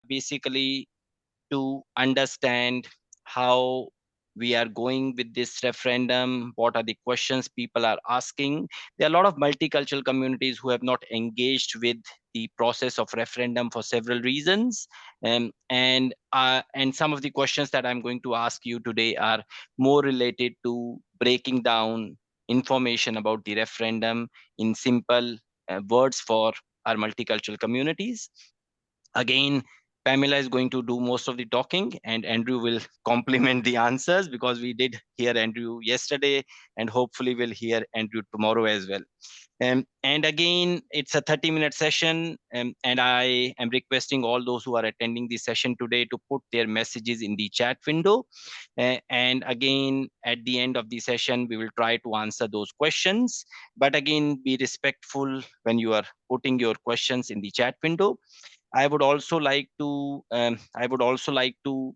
basically to understand how we are going with this referendum, what are the questions people are asking. There are a lot of multicultural communities who have not engaged with the process of referendum for several reasons. And some of the questions that I'm going to ask you today are more related to breaking down information about the referendum in simple words for our multicultural communities. Again, Pamela is going to do most of the talking and Andrew will complement the answers, because we did hear Andrew yesterday and hopefully we'll hear Andrew tomorrow as well. And again, it's a 30-minute session, and I am requesting all those who are attending the session today to put their messages in the chat window. And again, at the end of the session, we will try to answer those questions. But again, be respectful when you are putting your questions in the chat window. I would also like to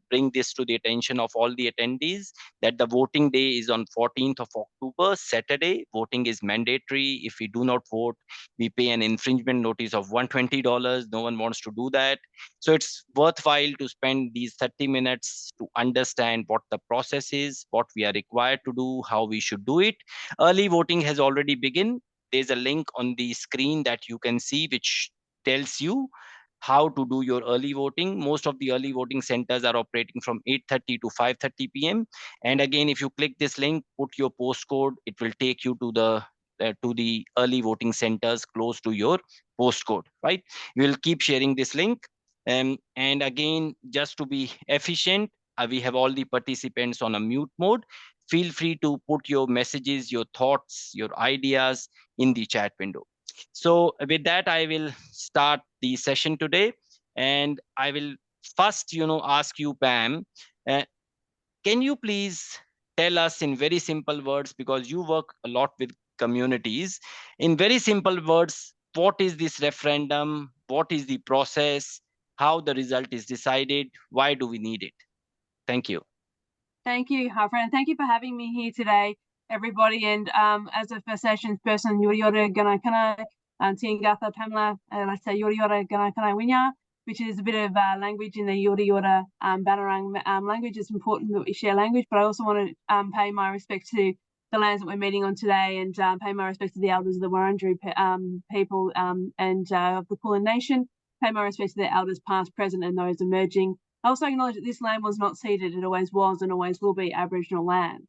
bring this to the attention of all the attendees that the voting day is on 14th of October, Saturday. Voting is mandatory. If we do not vote, we pay an infringement notice of $120. No one wants to do that. So it's worthwhile to spend these 30 minutes to understand what the process is, what we are required to do, how we should do it. Early voting has already begun. There's a link on the screen that you can see, which tells you how to do your early voting. Most of the early voting centers are operating from 8:30 to 5:30 p.m. And again, if you click this link, put your postcode, it will take you to the early voting centers close to your postcode, right? We'll keep sharing this link. And again, just to be efficient, we have all the participants on a mute mode. Feel free to put your messages, your thoughts, your ideas in the chat window. So with that, I will start the session today, and I will first, ask you, Pam, uh, can you please tell us in very simple words, because you work a lot with communities, in very simple words, what is this referendum? What is the process? How the result is decided? Why do we need it? Thank you. Thank you, Harper, and thank you for having me here today, everybody. And as a First Nations person, Yori Yora Gana Kana, Tiangatha Pamela, let's say Yori Yora Gana Kana Winya, which is a bit of language in the Yori Yora Banarang language. It's important that we share language, but I also want to pay my respect to the lands that we're meeting on today, and pay my respect to the elders of the Wurundjeri people and of the Kulin Nation. Pay my respect to the elders past, present, and those emerging. I also acknowledge that this land was not ceded. It always was and always will be Aboriginal land.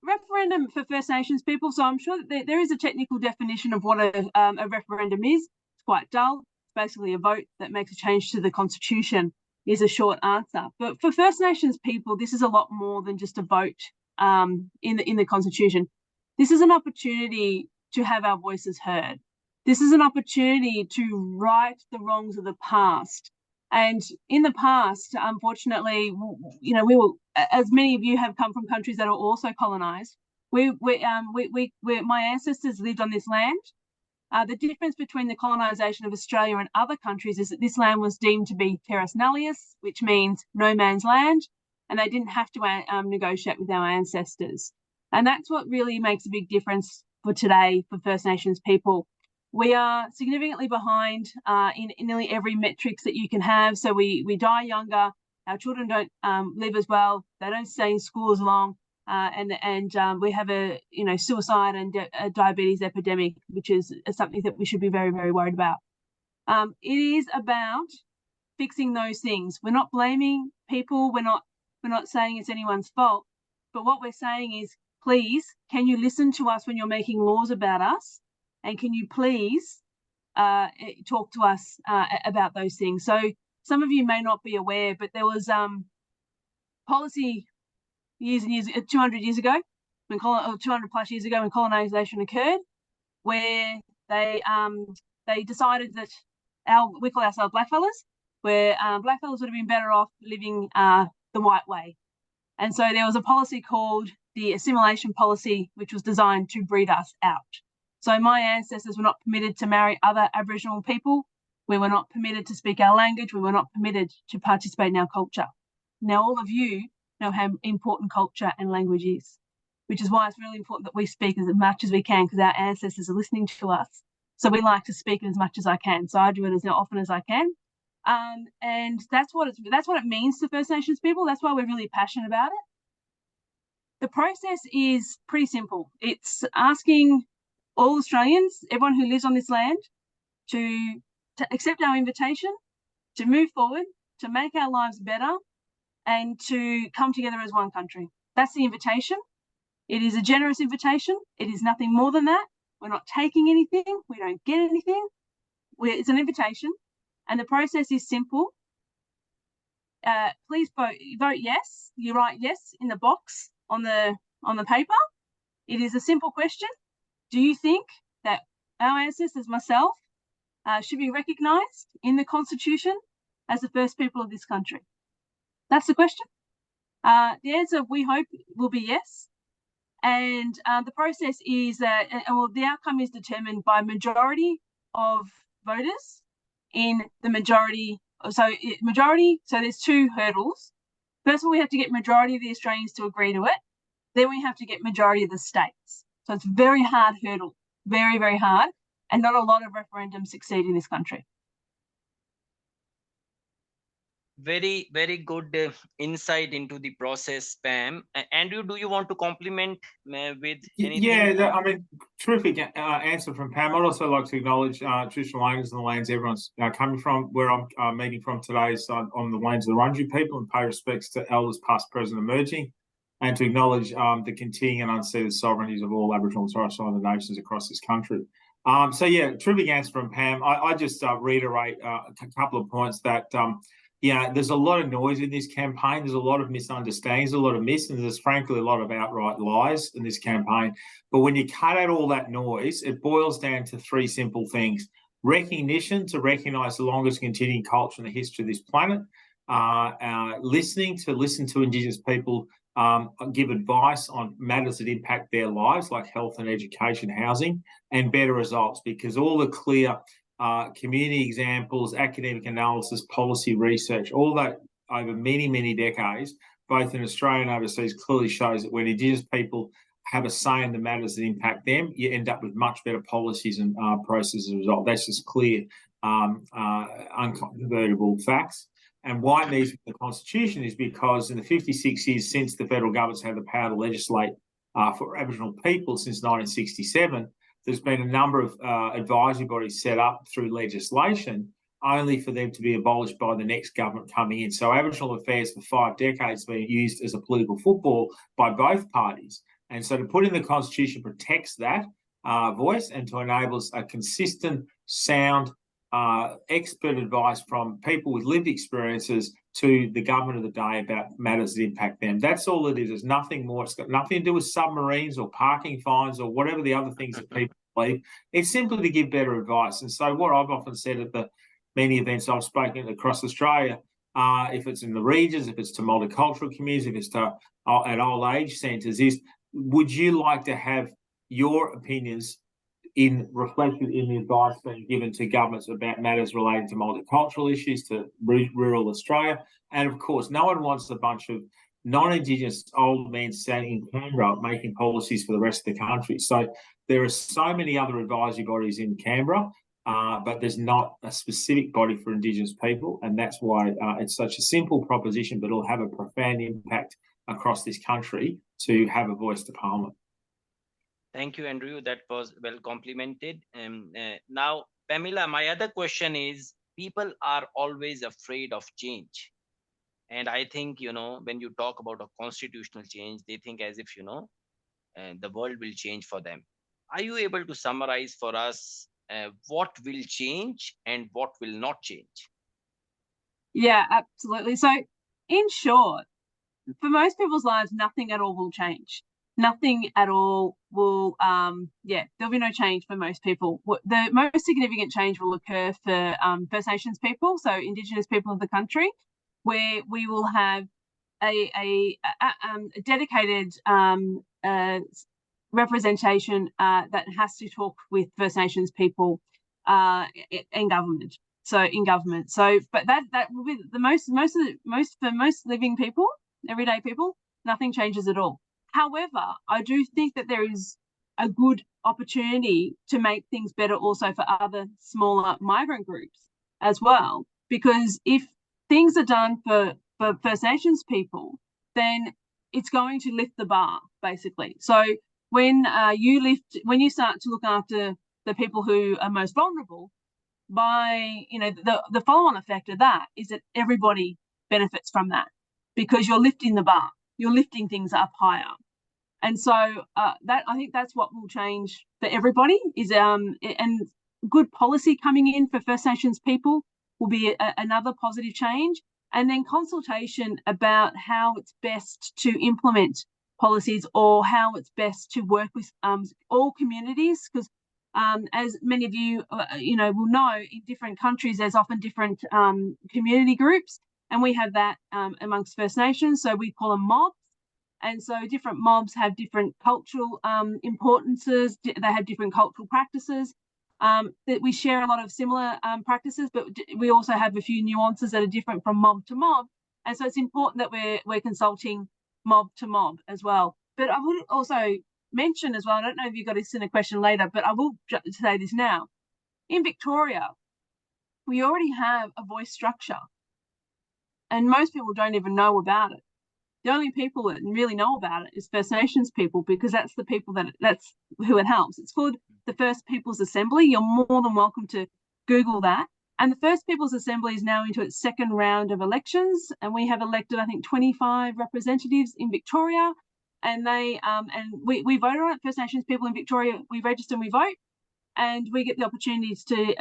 Referendum for First Nations people. So I'm sure that there is a technical definition of what a referendum is. It's quite dull. It's basically a vote that makes a change to the Constitution, is a short answer. But for First Nations people, this is a lot more than just a vote in the Constitution. This is an opportunity to have our voices heard. This is an opportunity to right the wrongs of the past. And in the past, unfortunately, we were, as many of you have come from countries that are also colonized. My ancestors lived on this land. The difference between the colonization of Australia and other countries is that this land was deemed to be terras nullius, which means no man's land, and they didn't have to negotiate with our ancestors. And that's what really makes a big difference for today for First Nations people. We are significantly behind in nearly every metrics that you can have. So we die younger. Our children don't live as well. They don't stay in school as long, and we have a suicide and a diabetes epidemic, which is something that we should be very, very worried about. It is about fixing those things. We're not blaming people. We're not saying it's anyone's fault. But what we're saying is, please, can you listen to us when you're making laws about us? And can you please talk to us about those things? So some of you may not be aware, but there was policy years and years, 200 years ago, 200 plus years ago when colonization occurred, where they decided that we call ourselves blackfellas, where blackfellas would have been better off living the white way. And so there was a policy called the assimilation policy, which was designed to breed us out. So my ancestors were not permitted to marry other Aboriginal people. We were not permitted to speak our language. We were not permitted to participate in our culture. Now, all of you know how important culture and language is, which is why it's really important that we speak as much as we can, because our ancestors are listening to us. So we like to speak as much as I can. So I do it as often as I can. And that's what it means to First Nations people. That's why we're really passionate about it. The process is pretty simple. It's asking all Australians, everyone who lives on this land, to accept our invitation, to move forward, to make our lives better, and to come together as one country. That's the invitation. It is a generous invitation. It is nothing more than that. We're not taking anything. We don't get anything. It's an invitation, and the process is simple. Please vote yes. You write yes in the box on the paper. It is a simple question. Do you think that our ancestors, myself, should be recognised in the Constitution as the first people of this country? That's the question. The answer, we hope, will be yes. And the process is that, the outcome is determined by majority of voters in the majority. So there's two hurdles. First of all, we have to get majority of the Australians to agree to it. Then we have to get majority of the states. So it's a very hard hurdle, very, very hard. And not a lot of referendums succeed in this country. Very, very good insight into the process, Pam. Andrew, do you want to compliment with anything? Yeah, I mean, terrific answer from Pam. I'd also like to acknowledge traditional owners and the lands everyone's coming from. Where I'm meeting from today is on the lands of the Wurundjeri people, and pay respects to elders past, present, emerging, and to acknowledge the continuing and unceded sovereignties of all Aboriginal and Torres Strait Islander nations across this country. So yeah, terrific answer from Pam. I just reiterate a couple of points that there's a lot of noise in this campaign. There's a lot of misunderstandings, a lot of myths, and there's frankly a lot of outright lies in this campaign. But when you cut out all that noise, it boils down to three simple things: recognition, to recognise the longest continuing culture in the history of this planet; listen to Indigenous people give advice on matters that impact their lives, like health and education, housing, and better results, because all the clear community examples, academic analysis, policy research, all that over many, many decades, both in Australia and overseas, clearly shows that when Indigenous people have a say in the matters that impact them, you end up with much better policies and processes as a result. That's just clear, uncontrovertible facts. And why it needs the Constitution is because in the 56 years since the federal government's had the power to legislate for Aboriginal people since 1967, there's been a number of advisory bodies set up through legislation only for them to be abolished by the next government coming in. So Aboriginal affairs for 5 decades have been used as a political football by both parties. And so to put in the Constitution protects that voice and to enable us a consistent, sound, expert advice from people with lived experiences to the government of the day about matters that impact them. That's all it is. There's nothing more. It's got nothing to do with submarines or parking fines or whatever the other things that people believe. It's simply to give better advice. And so what I've often said at the many events I've spoken across Australia, if it's in the regions, if it's to multicultural communities, if it's to at old age centres, is would you like to have your opinions reflected in the advice being given to governments about matters relating to multicultural issues, to rural Australia? And of course, no one wants a bunch of non-Indigenous old men standing in Canberra making policies for the rest of the country. So there are so many other advisory bodies in Canberra, but there's not a specific body for Indigenous people, and that's why it's such a simple proposition, but it'll have a profound impact across this country to have a voice to Parliament. Thank you, Andrew. That was well complimented. Now, Pamela, my other question is, people are always afraid of change. And I think, when you talk about a constitutional change, they think as if, the world will change for them. Are you able to summarize for us what will change and what will not change? Yeah, absolutely. So in short, for most people's lives, nothing at all will change. Nothing at all will, there'll be no change for most people. The most significant change will occur for First Nations people, so Indigenous people of the country, where we will have a dedicated representation that has to talk with First Nations people in government. But that will be the most living people, everyday people, nothing changes at all. However, I do think that there is a good opportunity to make things better also for other smaller migrant groups as well. because if things are done for First Nations people, then it's going to lift the bar, basically. So when you start to look after the people who are most vulnerable, by the follow-on effect of that is that everybody benefits from that, because you're lifting the bar, you're lifting things up higher. And so that, I think that's what will change for everybody, is and good policy coming in for First Nations people will be another positive change. And then consultation about how it's best to implement policies, or how it's best to work with all communities, because as many of you will know, in different countries there's often different community groups, and we have that amongst First Nations, so we call them mobs. And so different mobs have different cultural importances, they have different cultural practices, that we share a lot of similar practices, but we also have a few nuances that are different from mob to mob. And so it's important that we're consulting mob to mob as well. But I would also mention as well, I don't know if you got this in a question later, but I will say this now. In Victoria, we already have a voice structure, and most people don't even know about it. The only people that really know about it is First Nations people, because that's the people that's who it helps. It's called the First Peoples Assembly. You're more than welcome to Google that. And the First Peoples Assembly is now into its second round of elections, and we have elected, I think, 25 representatives in Victoria. And we vote on it. First Nations people in Victoria, we register and we vote, and we get the opportunities to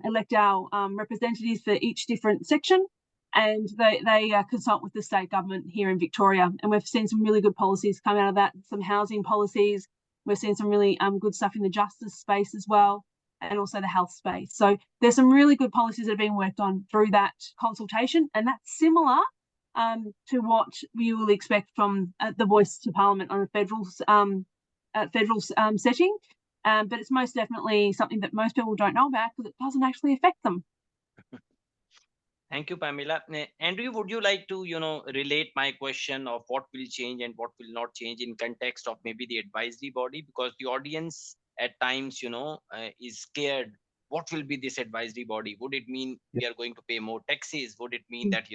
elect our representatives for each different section. And they consult with the state government here in Victoria. And we've seen some really good policies come out of that, some housing policies. We've seen some really good stuff in the justice space as well, and also the health space. So there's some really good policies that have been worked on through that consultation, and that's similar to what you will expect from the Voice to Parliament on a federal setting. But it's most definitely something that most people don't know about, because it doesn't actually affect them. Thank you, Pamela. Andrew, would you like to, relate my question of what will change and what will not change in context of maybe the advisory body? Because the audience at times, is scared. What will be this advisory body? Would it mean we are going to pay more taxes? Would it mean that,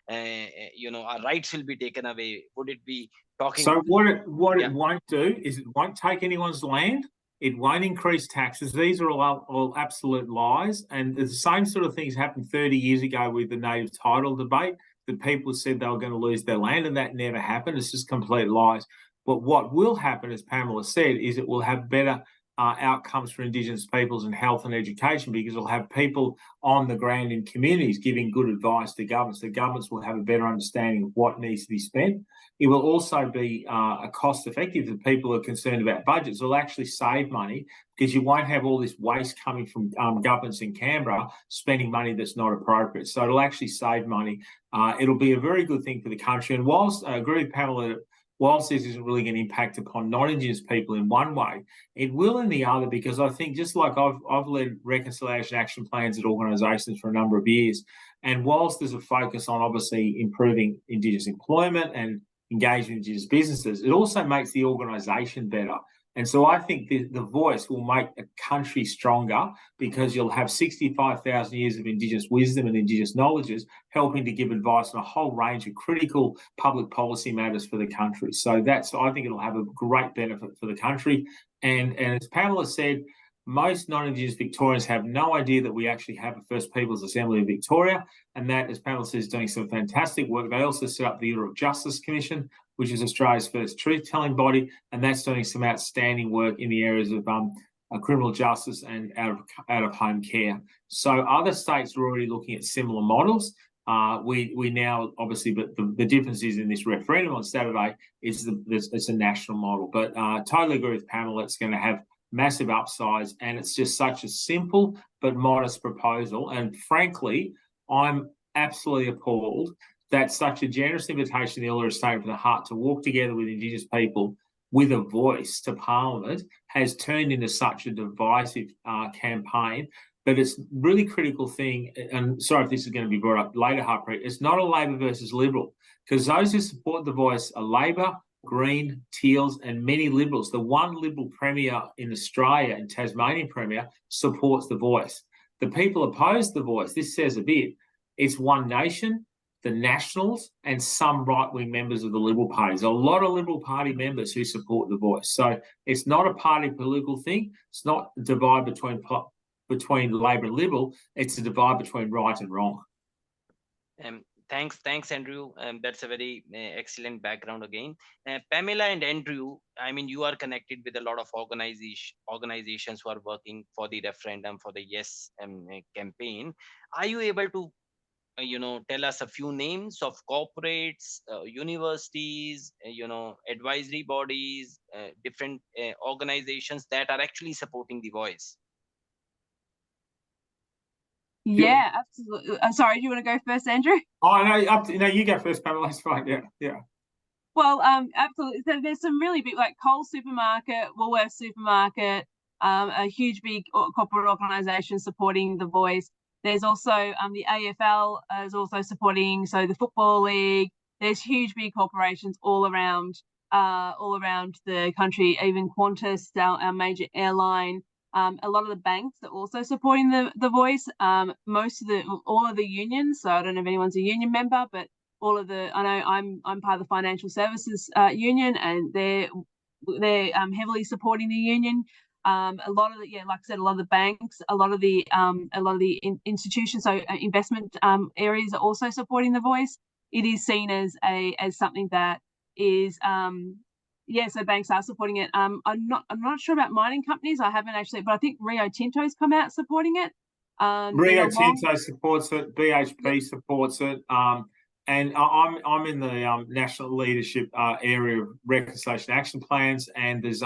our rights will be taken away? Would it be talking? So what it won't do is it won't take anyone's land. It won't increase taxes. These are all absolute lies. And the same sort of things happened 30 years ago with the native title debate. The people said they were going to lose their land, and that never happened. It's just complete lies. But what will happen, as Pamela said, is it will have better outcomes for Indigenous peoples in health and education, because it'll have people on the ground in communities giving good advice to governments. The governments will have a better understanding of what needs to be spent. It will also be cost effective for people who are concerned about budgets. It'll actually save money, because you won't have all this waste coming from governments in Canberra spending money that's not appropriate. So it'll actually save money. It'll be a very good thing for the country. And whilst I agree with Pamela, whilst this isn't really going to impact upon non-Indigenous people in one way, it will in the other, because I think just like I've led reconciliation action plans at organisations for a number of years, and whilst there's a focus on obviously improving Indigenous employment and engagement in Indigenous businesses, it also makes the organisation better. And so I think the voice will make a country stronger, because you'll have 65,000 years of Indigenous wisdom and Indigenous knowledges helping to give advice on a whole range of critical public policy matters for the country. So I think it'll have a great benefit for the country. And as Pamela said, most non-Indigenous Victorians have no idea that we actually have a First Peoples Assembly in Victoria, and that, as Pamela says, is doing some fantastic work. They also set up the Electoral Justice Commission, which is Australia's first truth-telling body, and that's doing some outstanding work in the areas of criminal justice and out-of-home care. So other states are already looking at similar models. We now obviously, but the difference is in this referendum on Saturday is it's a national model. But totally agree with Pamela. It's going to have massive upsides, and it's just such a simple but modest proposal. And frankly, I'm absolutely appalled that such a generous invitation the Elders Statement from the Heart to walk together with Indigenous people with a voice to Parliament has turned into such a divisive campaign. But it's a really critical thing, and sorry if this is going to be brought up later, Harpreet, it's not a Labor versus Liberal, because those who support the voice are Labor, Green, Teals, and many Liberals. The one Liberal Premier in Australia, and Tasmanian Premier, supports the voice. The people oppose the voice. This says a bit. It's One Nation, the Nationals, and some right-wing members of the Liberal Party. There's a lot of Liberal Party members who support the voice. So it's not a party political thing. It's not a divide between Labor and Liberal. It's a divide between right and wrong. Thanks, Andrew. That's a very excellent background again. Pamela and Andrew, I mean, you are connected with a lot of organizations who are working for the referendum, for the Yes campaign. Are you able to tell us a few names of corporates, universities, advisory bodies, different organizations that are actually supporting the voice? Yeah, absolutely. Sorry, do you want to go first, Andrew? Oh, no, you go first, Pamela. That's fine. Yeah. Well, absolutely. So there's some really big, like Coles Supermarket, Woolworths Supermarket, a huge big corporate organisation supporting the voice. There's also the AFL is also supporting, so the Football League. There's huge big corporations all around the country. Even Qantas, our major airline. A lot of the banks are also supporting the voice. All of the unions. So I don't know if anyone's a union member, but I know I'm part of the financial services union, and they're heavily supporting the union. A lot of like I said, a lot of the banks, a lot of the institutions, so investment areas are also supporting the voice. It is seen as something that is so banks are supporting it. I'm not sure about mining companies. I haven't actually, but I think Rio Tinto's come out supporting it. Rio Tinto supports it. BHP supports it. And I'm in the national leadership area of reconciliation action plans, and there's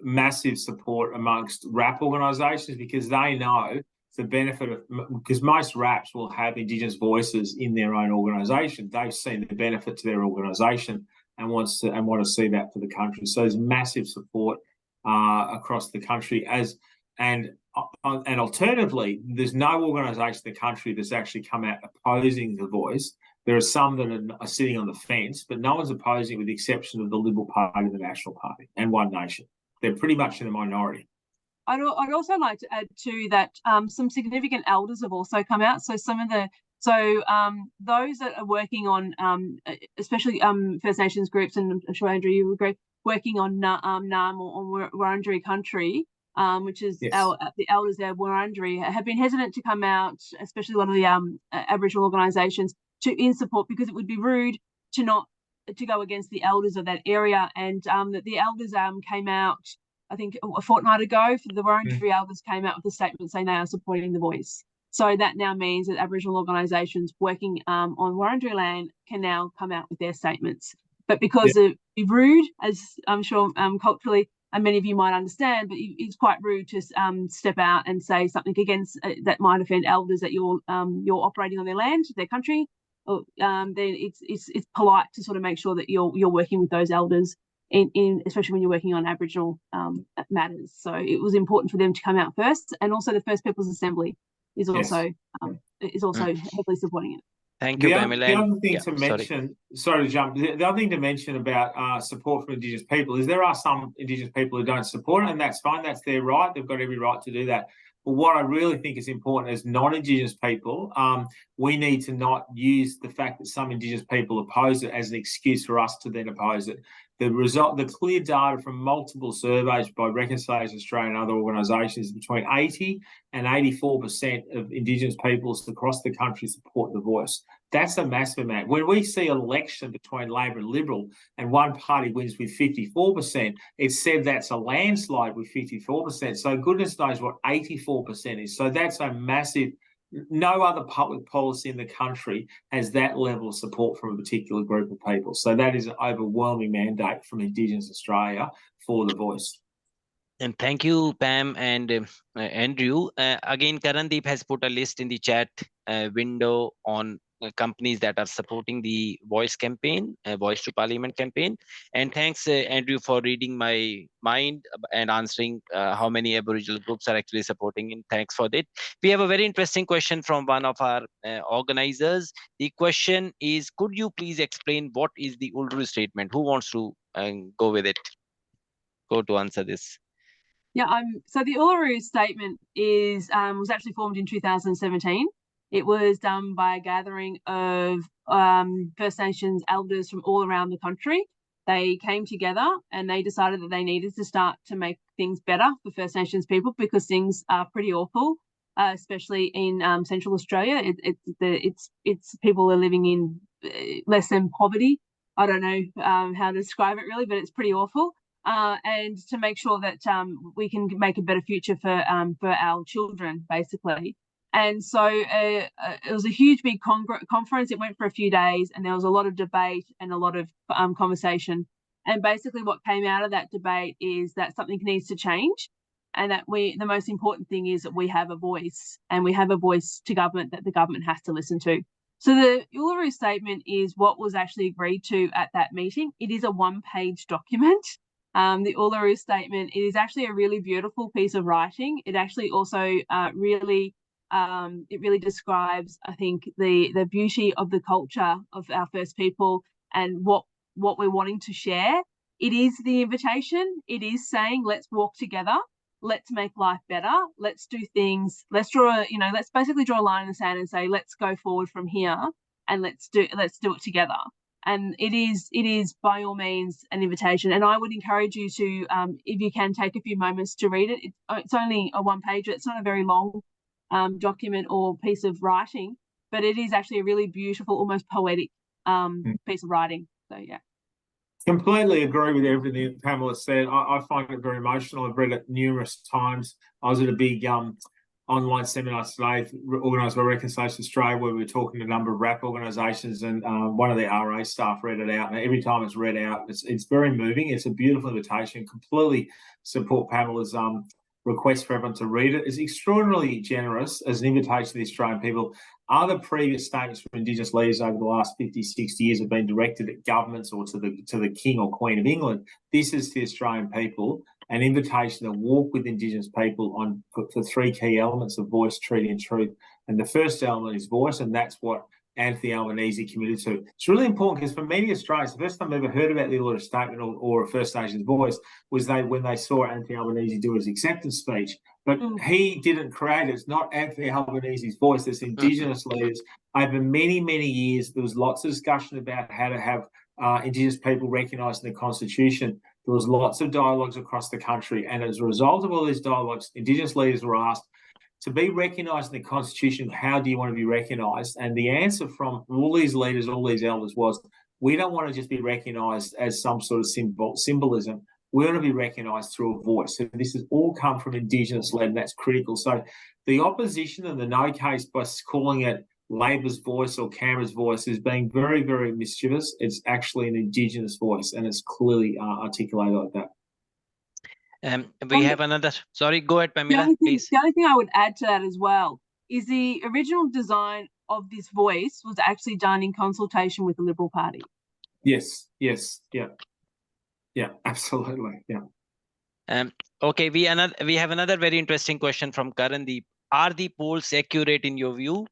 massive support amongst RAP organisations, because they know the benefit of, because most RAPs will have Indigenous voices in their own organisation. They've seen the benefit to their organisation and want to see that for the country. So there's massive support across the country and alternatively, there's no organisation in the country that's actually come out opposing the voice. There are some that are sitting on the fence, but no one's opposing, with the exception of the Liberal Party, the National Party, and One Nation. They're pretty much in the minority. I'd also like to add to that some significant elders have also come out. So those that are working on, especially First Nations groups, and I'm sure Andrew you agree, working on Naarm or Wurundjeri country, which is the elders there, Wurundjeri, have been hesitant to come out, especially a lot of the Aboriginal organisations, in support, because it would be rude to go against the elders of that area. And the elders came out, I think, a fortnight ago. The Wurundjeri elders came out with a statement saying they are supporting the voice. So that now means that Aboriginal organisations working on Wurundjeri land can now come out with their statements. But because it'd be rude, as I'm sure culturally, and many of you might understand, but it's quite rude to step out and say something against that might offend elders that you're operating on their land, their country. Then it's polite to sort of make sure that you're working with those elders in especially when you're working on Aboriginal matters. So it was important for them to come out first, and also the First Peoples Assembly is also heavily supporting it. Thank you, Pamela. The other thing to mention, sorry to jump, the other thing to mention about support from Indigenous people is there are some Indigenous people who don't support it, and that's fine. That's their right. They've got every right to do that. But what I really think is important as non-Indigenous people, we need to not use the fact that some Indigenous people oppose it as an excuse for us to then oppose it. The clear data from multiple surveys by Reconciliation Australia and other organisations, between 80 and 84% of Indigenous peoples across the country support the voice. That's a massive amount. When we see an election between Labor and Liberal and one party wins with 54%, it's said that's a landslide with 54%. So goodness knows what 84% is. So that's a massive. No other public policy in the country has that level of support from a particular group of people. So that is an overwhelming mandate from Indigenous Australia for the voice. And thank you, Pam and Andrew. Again, Karandeep has put a list in the chat window on companies that are supporting the Voice campaign, Voice to Parliament campaign. And thanks, Andrew, for reading my mind and answering how many Aboriginal groups are actually supporting it. Thanks for that. We have a very interesting question from one of our organizers. The question is, could you please explain what is the Uluru Statement? Who wants to go with it? Go to answer this. Yeah, so the Uluru Statement was actually formed in 2017. It was done by a gathering of First Nations elders from all around the country. They came together and they decided that they needed to start to make things better for First Nations people, because things are pretty awful, especially in Central Australia. It's people are living in less than poverty. I don't know how to describe it really, but it's pretty awful. And to make sure that we can make a better future for our children, basically. And so it was a huge, big conference. It went for a few days, and there was a lot of debate and a lot of conversation. And basically what came out of that debate is that something needs to change, and that the most important thing is that we have a voice, and we have a voice to government that the government has to listen to. So the Uluru Statement is what was actually agreed to at that meeting. It is a one-page document. The Uluru Statement, it is actually a really beautiful piece of writing. It actually also really describes, I think, the beauty of the culture of our First People and what we're wanting to share. It is the invitation. It is saying, let's walk together. Let's make life better. Let's do things. Let's basically draw a line in the sand and say, let's go forward from here, and let's do it together. And it is by all means an invitation. And I would encourage you to, if you can, take a few moments to read it. It's only a one-pager. It's not a very long document or piece of writing, but it is actually a really beautiful, almost poetic piece of writing. So yeah. Completely agree with everything Pamela said. I find it very emotional. I've read it numerous times. I was at a big online seminar today organised by Reconciliation Australia, where we were talking to a number of RAP organisations, and one of the RA staff read it out. And every time it's read out, it's very moving. It's a beautiful invitation. Completely support Pamela's request for everyone to read it. It's extraordinarily generous as an invitation to the Australian people. Other previous statements from Indigenous leaders over the last 50, 60 years have been directed at governments or to the King or Queen of England. This is the Australian people, an invitation to walk with Indigenous people for three key elements of voice, treaty and truth. And the first element is voice, and that's what Anthony Albanese committed to. It's really important because for many Australians, the first time they ever heard about the Uluru Statement or a First Nations voice was when they saw Anthony Albanese do his acceptance speech. But he didn't create it. It's not Anthony Albanese's voice. It's Indigenous leaders. Over many, many years, there was lots of discussion about how to have Indigenous people recognised in the Constitution. There was lots of dialogues across the country. And as a result of all these dialogues, Indigenous leaders were asked, to be recognised in the Constitution, how do you want to be recognised? And the answer from all these leaders, all these elders was, we don't want to just be recognised as some sort of symbolism. We want to be recognised through a voice. So this has all come from Indigenous-led, and that's critical. So the opposition in the no case by calling it Labor's voice or Canberra's voice is being very, very mischievous. It's actually an Indigenous voice, and it's clearly articulated like that. We have another. Sorry, go ahead, Pamela, please. The only thing I would add to that as well is the original design of this voice was actually done in consultation with the Liberal Party. Yes, yeah, absolutely, yeah. Okay, we have another very interesting question from Karandeep. Are the polls accurate in your view?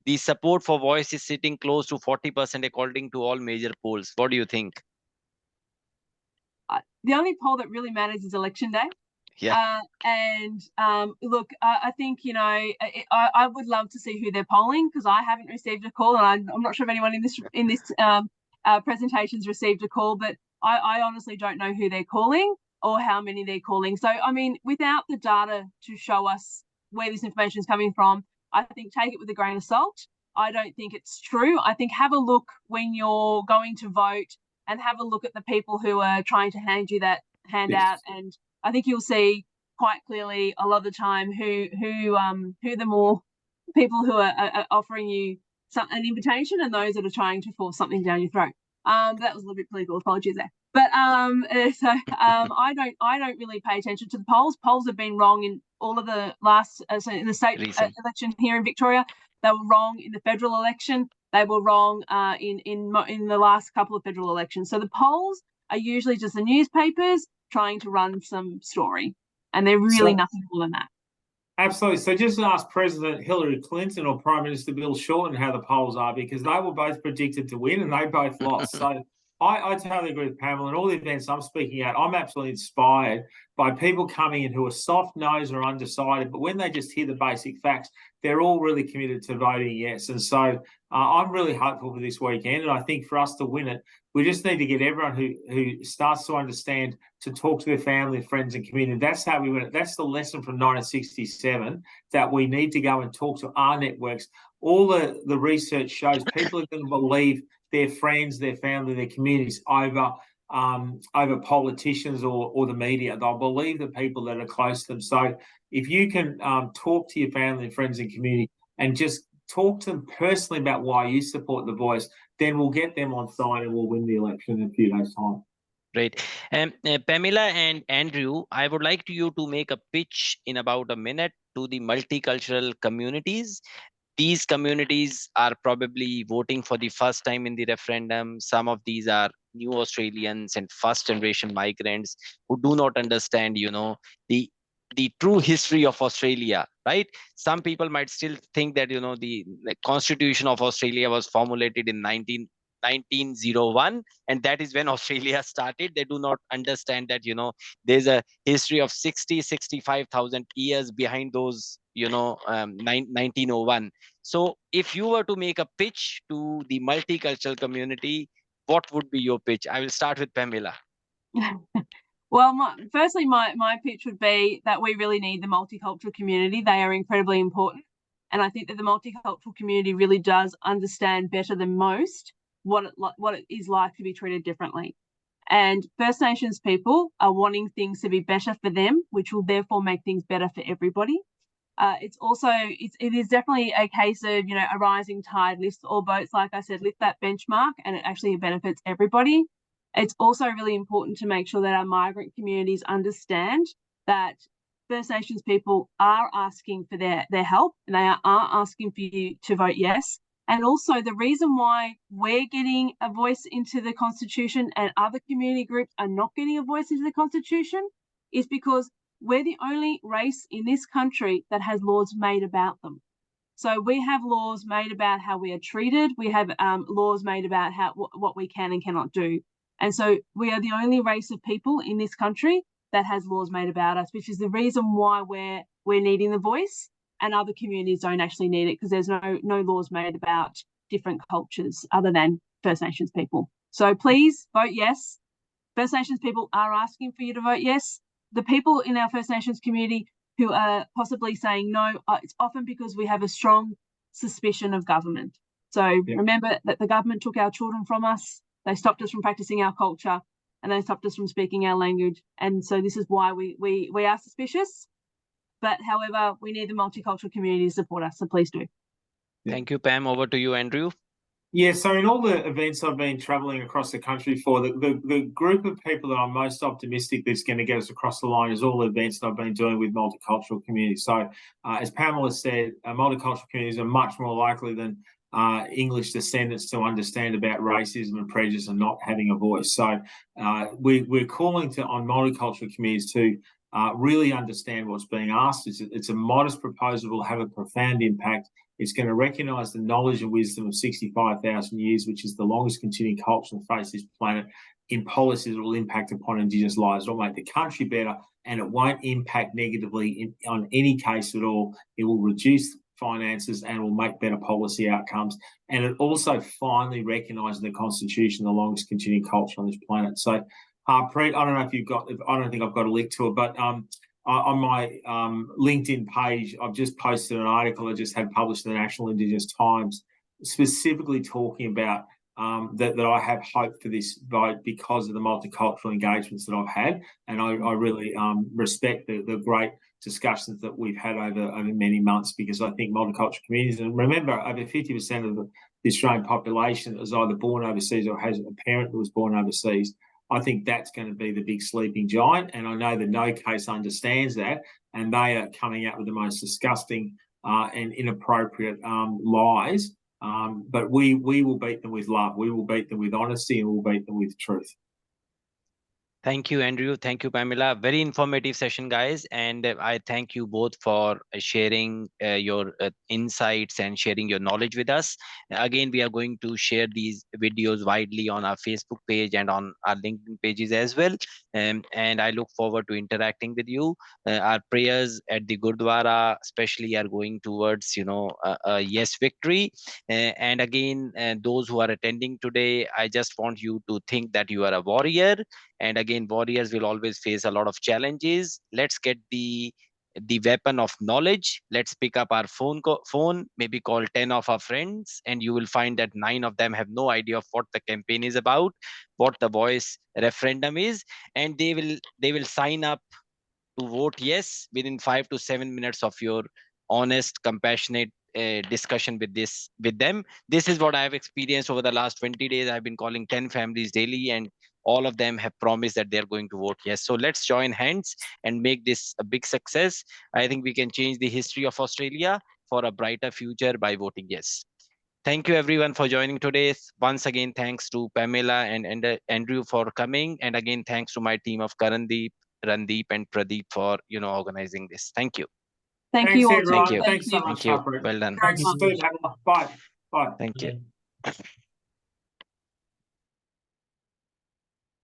The support for voice is sitting close to 40% according to all major polls. What do you think? The only poll that really matters is election day. Yeah. Look, I think, I would love to see who they're polling, because I haven't received a call, and I'm not sure if anyone in this presentation's received a call, but I honestly don't know who they're calling or how many they're calling. So, I mean, without the data to show us where this information is coming from, I think take it with a grain of salt. I don't think it's true. I think have a look when you're going to vote, and have a look at the people who are trying to hand you that handout, and I think you'll see quite clearly a lot of the time who the more people who are offering you an invitation, and those that are trying to force something down your throat. That was a little bit political. Apologies there, but I don't really pay attention to the polls. Polls have been wrong in all of the last in the state election here in Victoria. They were wrong in the federal election. They were wrong in the last couple of federal elections. So the polls are usually just the newspapers trying to run some story, and they're really nothing more than that. Absolutely. So just ask President Hillary Clinton or Prime Minister Bill Shorten how the polls are, because they were both predicted to win and they both lost. So I totally agree with Pamela. And all the events I'm speaking at, I'm absolutely inspired by people coming in who are soft-nosed or undecided, but when they just hear the basic facts, they're all really committed to voting yes. And so I'm really hopeful for this weekend. And I think for us to win it, we just need to get everyone who starts to understand to talk to their family, friends and community. That's how we win it. That's the lesson from 1967, that we need to go and talk to our networks. All the research shows people are going to believe their friends, their family, their communities over politicians or the media. They'll believe the people that are close to them. So if you can talk to your family and friends and community and just talk to them personally about why you support the Voice, then we'll get them on side and we'll win the election in a few days' time. Great. Pamela and Andrew, I would like you to make a pitch in about a minute to the multicultural communities. These communities are probably voting for the first time in the referendum. Some of these are new Australians and first generation migrants who do not understand, the true history of Australia, right? Some people might still think that, the Constitution of Australia was formulated in 1901, and that is when Australia started. They do not understand that, there's a history of 65,000 years behind those, 1901. So if you were to make a pitch to the multicultural community, what would be your pitch? I will start with Pamela. Well, firstly, my pitch would be that we really need the multicultural community. They are incredibly important. And I think that the multicultural community really does understand better than most what it is like to be treated differently. And First Nations people are wanting things to be better for them, which will therefore make things better for everybody. It is definitely a case of, a rising tide lifts all boats. Like I said, lift that benchmark, and it actually benefits everybody. It's also really important to make sure that our migrant communities understand that First Nations people are asking for their help, and they are asking for you to vote yes. And also the reason why we're getting a voice into the Constitution and other community groups are not getting a voice into the Constitution is because we're the only race in this country that has laws made about them. So we have laws made about how we are treated. We have laws made about what we can and cannot do. And so we are the only race of people in this country that has laws made about us, which is the reason why we're needing the voice, and other communities don't actually need it because there's no laws made about different cultures other than First Nations people. So please vote yes. First Nations people are asking for you to vote yes. The people in our First Nations community who are possibly saying no, it's often because we have a strong suspicion of government. So Remember that the government took our children from us. They stopped us from practicing our culture, and they stopped us from speaking our language. And so this is why we are suspicious. But however, we need the multicultural community to support us. So please do. Thank you, Pam. Over to you, Andrew. Yeah, so in all the events I've been travelling across the country for, the group of people that I'm most optimistic that's going to get us across the line is all the events that I've been doing with multicultural communities. So as Pamela said, multicultural communities are much more likely than English descendants to understand about racism and prejudice and not having a voice. So we're calling on multicultural communities to really understand what's being asked. It's a modest proposal, will have a profound impact. It's going to recognise the knowledge and wisdom of 65,000 years, which is the longest continuing culture on the face of this planet, in policies that will impact upon Indigenous lives. It'll make the country better, and it won't impact negatively on any case at all. It will reduce finances and will make better policy outcomes. And it also finally recognises the Constitution, the longest continuing culture on this planet. So, Preet, I don't know if you've got, I don't think I've got a link to it, but on my LinkedIn page, I've just posted an article I just had published in the National Indigenous Times, specifically talking about that I have hope for this vote because of the multicultural engagements that I've had. And I really respect the great discussions that we've had over many months, because I think multicultural communities, and remember, over 50% of the Australian population is either born overseas or has a parent who was born overseas. I think that's going to be the big sleeping giant. And I know that No Case understands that, and they are coming out with the most disgusting and inappropriate lies. But we will beat them with love. We will beat them with honesty, and we'll beat them with truth. Thank you, Andrew. Thank you, Pamela. Very informative session, guys. And I thank you both for sharing your insights and sharing your knowledge with us. Again, we are going to share these videos widely on our Facebook page and on our LinkedIn pages as well. And I look forward to interacting with you. Our prayers at the Gurdwara especially are going towards, a yes victory. And again, those who are attending today, I just want you to think that you are a warrior. And again, warriors will always face a lot of challenges. Let's get the weapon of knowledge. Let's pick up our phone, maybe call 10 of our friends, and you will find that 9 of them have no idea of what the campaign is about, what the voice referendum is, and they will sign up to vote yes within 5 to 7 minutes of your honest, compassionate discussion with them. This is what I have experienced over the last 20 days. I've been calling 10 families daily, and all of them have promised that they're going to vote yes. So let's join hands and make this a big success. I think we can change the history of Australia for a brighter future by voting yes. Thank you everyone for joining today. Once again, thanks to Pamela and Andrew for coming. And again, thanks to my team of Karandeep, Randeep and Pradeep for organizing this. Thank you. Thank Thanks, you all. everyone. Thank you. Thanks so Thank much, you. Harpreet. Well done. Thanks, Steve. Bye. Bye. Thank you.